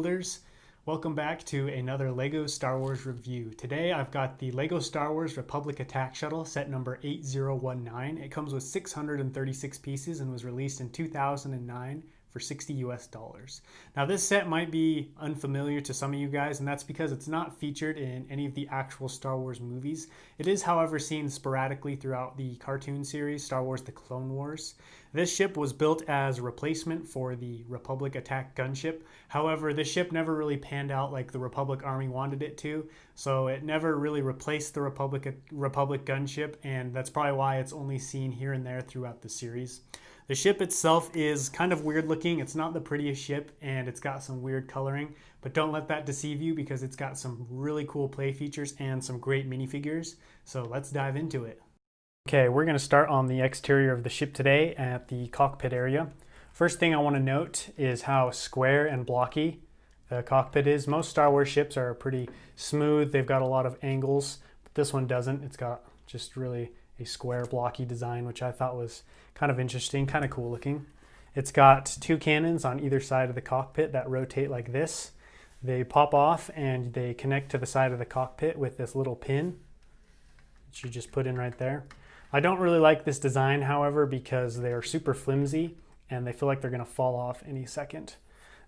Builders. Welcome back to another LEGO Star Wars review. Today I've got the LEGO Star Wars Republic Attack Shuttle set number 8019. It comes with 636 pieces and was released in 2009 for $60 US. Now this set might be unfamiliar to some of you guys, and that's because it's not featured in any of the actual Star Wars movies. It is, however, seen sporadically throughout the cartoon series Star Wars The Clone Wars. This ship was built as a replacement for the Republic Attack gunship. However, this ship never really panned out like the Republic Army wanted it to, so it never really replaced the Republic gunship, and that's probably why it's only seen here and there throughout the series. The ship itself is kind of weird looking. It's not the prettiest ship, and it's got some weird coloring, but don't let that deceive you because it's got some really cool play features and some great minifigures. So let's dive into it. Okay, we're going to start on the exterior of the ship today at the cockpit area. First thing I want to note is how square and blocky the cockpit is. Most Star Wars ships are pretty smooth. They've got a lot of angles, but this one doesn't. It's got just really a square blocky design, which I thought was kind of interesting, kind of cool looking. It's got two cannons on either side of the cockpit that rotate like this. They pop off and they connect to the side of the cockpit with this little pin that you just put in right there. I don't really like this design, however, because they're super flimsy and they feel like they're going to fall off any second.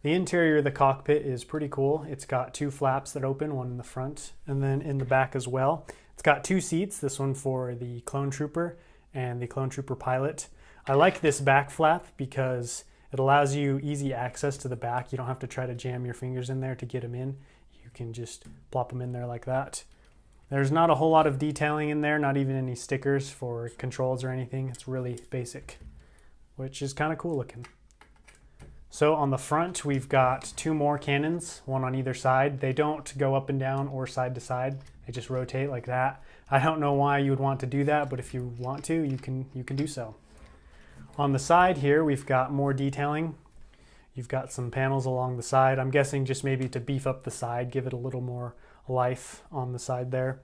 The interior of the cockpit is pretty cool. It's got two flaps that open, one in the front and then in the back as well. It's got two seats, this one for the clone trooper and the clone trooper pilot. I like this back flap because it allows you easy access to the back. You don't have to try to jam your fingers in there to get them in. You can just plop them in there like that. There's not a whole lot of detailing in there, not even any stickers for controls or anything. It's really basic, which is kind of cool looking. So on the front, we've got two more cannons, one on either side. They don't go up and down or side to side. They just rotate like that. I don't know why you would want to do that, but if you want to, you can do so. On the side here, we've got more detailing. You've got some panels along the side. I'm guessing just maybe to beef up the side, give it a little more life on the side there.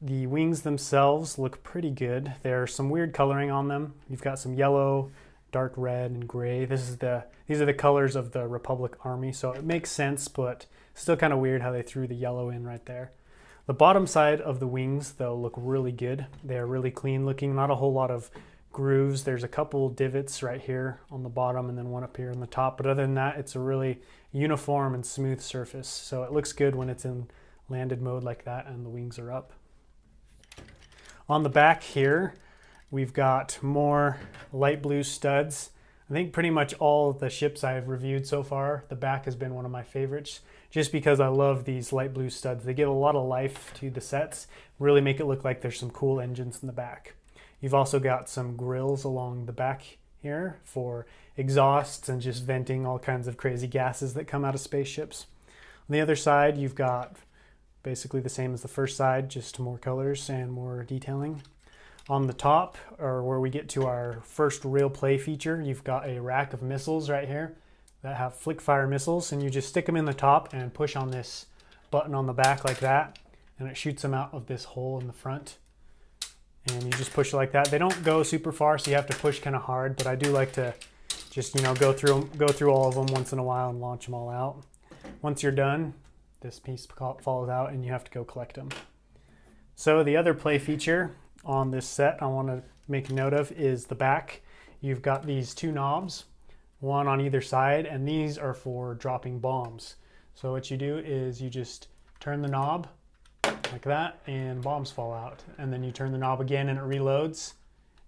The wings themselves look pretty good. There's some weird coloring on them. You've got some yellow, dark red, and gray. These are the colors of the Republic Army, so it makes sense, but still kind of weird how they threw the yellow in right there. The bottom side of the wings, though, look really good. They're really clean looking, not a whole lot of grooves. There's a couple divots right here on the bottom and then one up here on the top, but other than that, it's a really uniform and smooth surface, so it looks good when it's in landed mode like that and the wings are up. On the back here, we've got more light blue studs. I think pretty much all of the ships I've reviewed so far, the back has been one of my favorites, just because I love these light blue studs. They give a lot of life to the sets, really make it look like there's some cool engines in the back. You've also got some grills along the back here for exhausts and just venting all kinds of crazy gases that come out of spaceships. On the other side, you've got basically the same as the first side, just more colors and more detailing. On the top, or where we get to our first real play feature, you've got a rack of missiles right here that have flick fire missiles, and you just stick them in the top and push on this button on the back like that, and it shoots them out of this hole in the front. And you just push it like that. They don't go super far, so you have to push kind of hard, but I do like to just, go through all of them once in a while and launch them all out. Once you're done, this piece falls out and you have to go collect them. So the other play feature on this set I want to make a note of is the back. You've got these two knobs, one on either side, and these are for dropping bombs. So what you do is you just turn the knob like that and bombs fall out, and then you turn the knob again and it reloads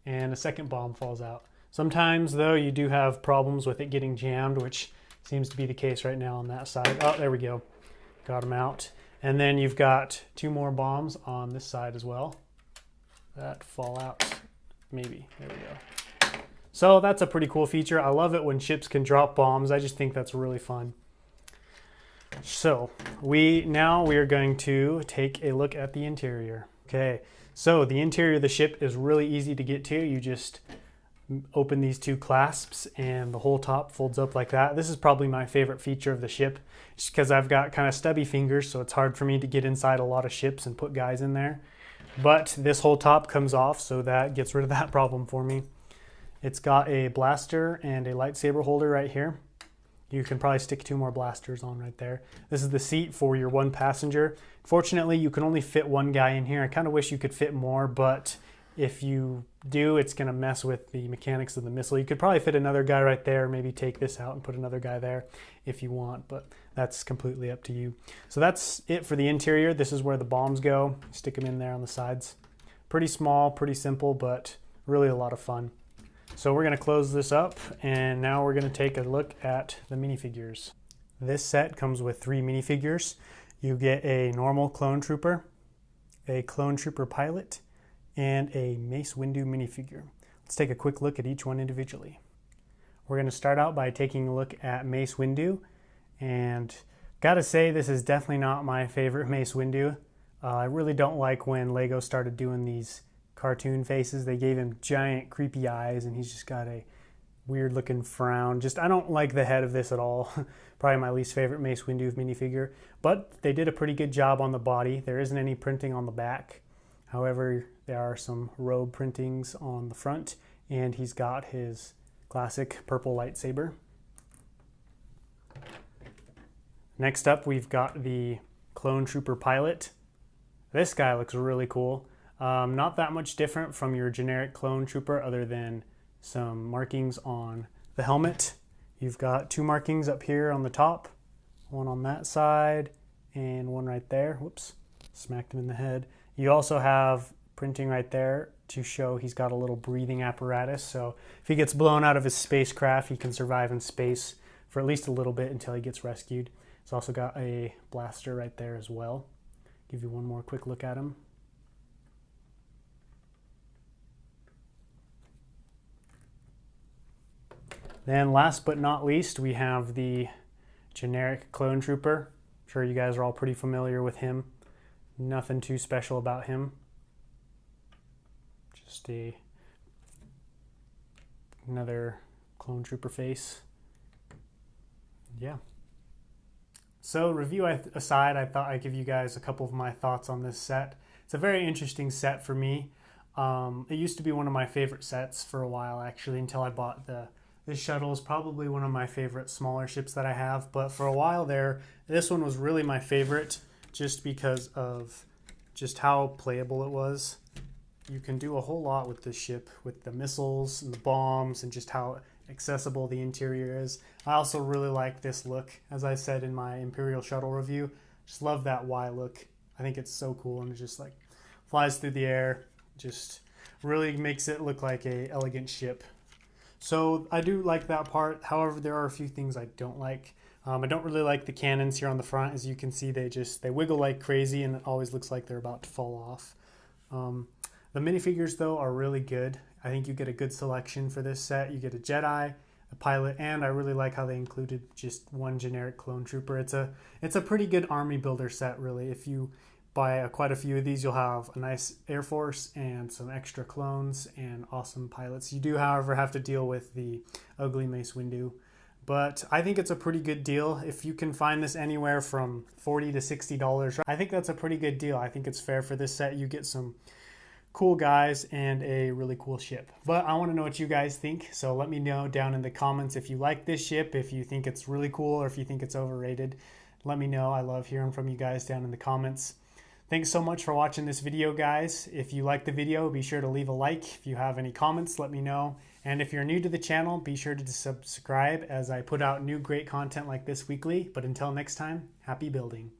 and a second bomb falls out. Sometimes though you do have problems with it getting jammed, which seems to be the case right now on that side. Oh, there we go. Got them out. And then you've got two more bombs on this side as well that fall out, maybe. There we go. So that's a pretty cool feature. I love it when ships can drop bombs. I just think that's really fun. So we are going to take a look at the interior. Okay, so the interior of the ship is really easy to get to. You just open these two clasps and the whole top folds up like that. This is probably my favorite feature of the ship, just because I've got kind of stubby fingers, so it's hard for me to get inside a lot of ships and put guys in there. But this whole top comes off, so that gets rid of that problem for me. It's got a blaster and a lightsaber holder right here. You can probably stick 2 more blasters on right there. This is the seat for your 1 passenger. Fortunately, you can only fit 1 guy in here. I kind of wish you could fit more, but if you do, it's going to mess with the mechanics of the missile. You could probably fit another guy right there, maybe take this out and put another guy there if you want, but that's completely up to you. So that's it for the interior. This is where the bombs go. Stick them in there on the sides. Pretty small, pretty simple, but really a lot of fun. So we're going to close this up, and now we're going to take a look at the minifigures. This set comes with 3 minifigures. You get a normal clone trooper, a clone trooper pilot, and a Mace Windu minifigure. Let's take a quick look at each one individually. We're going to start out by taking a look at Mace Windu, and gotta say this is definitely not my favorite Mace Windu. I really don't like when Lego started doing these cartoon faces. They gave him giant creepy eyes, and he's just got a weird looking frown. I don't like the head of this at all. Probably my least favorite Mace Windu minifigure, but they did a pretty good job on the body. There isn't any printing on the back. However, there are some robe printings on the front, and he's got his classic purple lightsaber. Next up, we've got the clone trooper pilot. This guy looks really cool. Not that much different from your generic clone trooper other than some markings on the helmet. You've got 2 markings up here on the top, 1 on that side and 1 right there. Whoops, smacked him in the head. You also have printing right there to show he's got a little breathing apparatus. So if he gets blown out of his spacecraft, he can survive in space for at least a little bit until he gets rescued. He's also got a blaster right there as well. Give you one more quick look at him. Then last but not least, we have the generic clone trooper. I'm sure you guys are all pretty familiar with him. Nothing too special about him. Just another clone trooper face. Yeah. So review aside, I thought I'd give you guys a couple of my thoughts on this set. It's a very interesting set for me. It used to be one of my favorite sets for a while, actually, until I bought this shuttle. Is probably one of my favorite smaller ships that I have, but for a while there, this one was really my favorite just because of just how playable it was. You can do a whole lot with this ship, with the missiles and the bombs and just how accessible the interior is. I also really like this look, as I said in my Imperial Shuttle review. Just love that Y look. I think it's so cool, and it just like flies through the air. Just really makes it look like a elegant ship. So I do like that part. However, there are a few things I don't like. I don't really like the cannons here on the front. As you can see, they wiggle like crazy, and it always looks like they're about to fall off. The minifigures, though, are really good. I think you get a good selection for this set. You get a Jedi, a pilot, and I really like how they included just 1 generic clone trooper. It's a pretty good army builder set, really. If you buy quite a few of these, you'll have a nice Air Force and some extra clones and awesome pilots. You do, however, have to deal with the ugly Mace Windu. But I think it's a pretty good deal. If you can find this anywhere from $40 to $60, I think that's a pretty good deal. I think it's fair for this set. You get some cool guys and a really cool ship. But I want to know what you guys think, so let me know down in the comments if you like this ship, if you think it's really cool, or if you think it's overrated. Let me know. I love hearing from you guys down in the comments. Thanks so much for watching this video, guys. If you liked the video, be sure to leave a like. If you have any comments, let me know. And if you're new to the channel, be sure to subscribe, as I put out new great content like this weekly. But until next time, happy building.